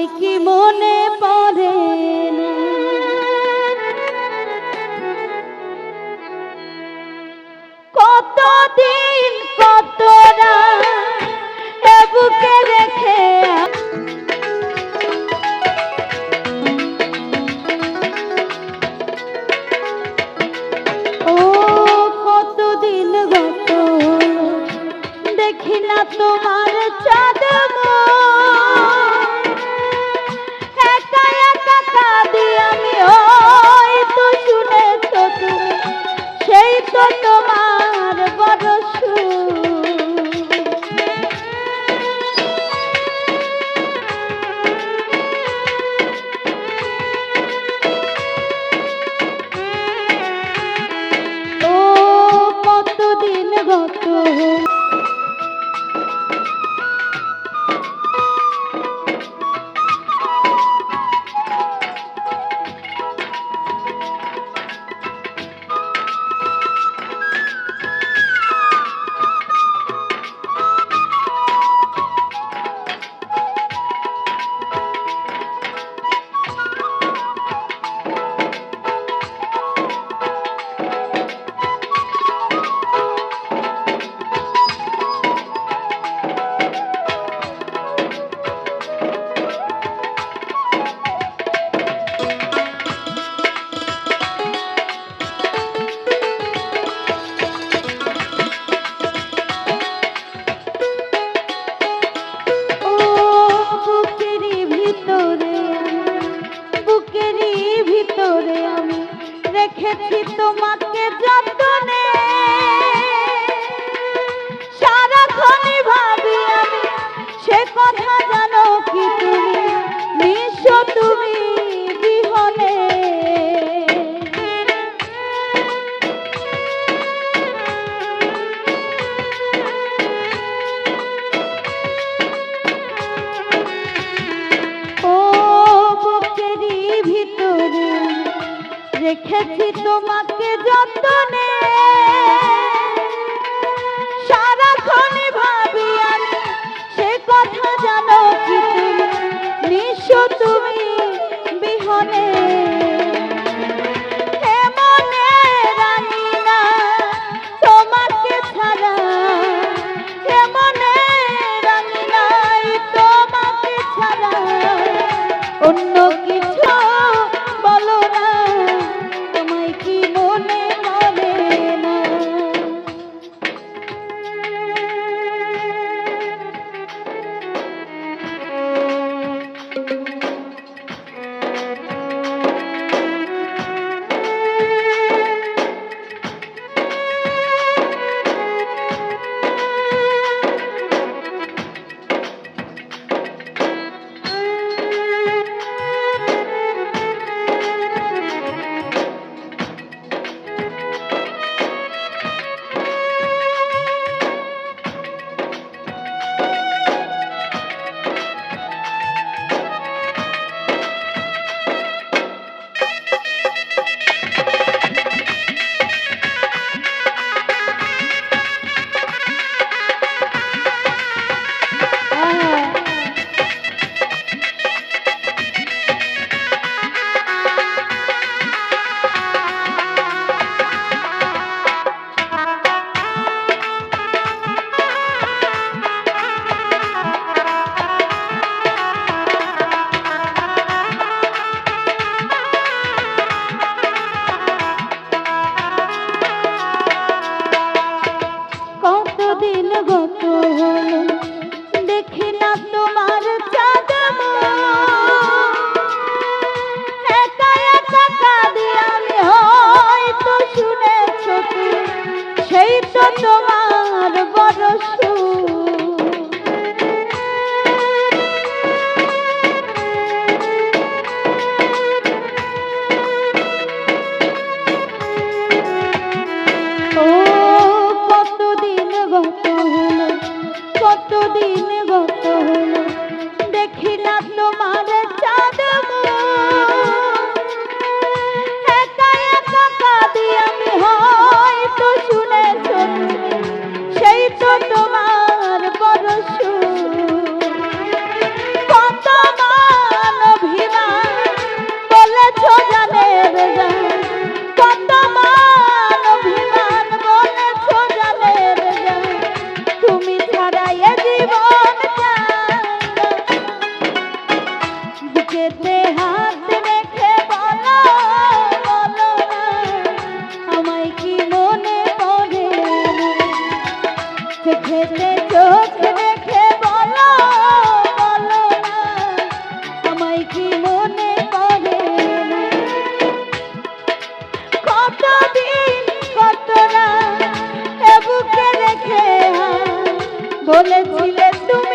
তোমায় কি মনে পড়ে না? কতদিন কত রাত বুকে রেখে ও কতদিন গত দেখি না তোমার চাঁদ একা একা কাঁদি আমি ওই তো শুনেছ তুমি সেই তো তোমার বড় ও কতদিন গত রেখেছি তোমাকে যতনে সারাক্ষণই ভাবি আমি সে কথা জানো কি তুমি নিঃস্ব তুমি বিহনে ও বুকেরই ভিতরে রেখেছি তোমাকে যতনে সারাক্ষণই ভাবি আমি সে কথা জানো কি তুমি নিঃস্ব তুমি বিহনে মনে রানি না তোমাকে ছাড়া মনে রানি নাই তোমাকে ছাড়া অন্য কিছু বলো না তোমায় কি মনে পড়ে না? কতদিন গত হলো দেখি না তোমার চাঁদ একা একা কাঁদি আমি হয়তো শুনেছ তুমি সেই তো তোমার বড় কতদিন গত হলো দেখি না তোমার চাঁদ একা একা কাঁদি আমি হয়তো শুনেছ সেই তো তোমার বড় কত মা কত দিন কত রাত এ বুকে রেখে বলেছিলে তুমি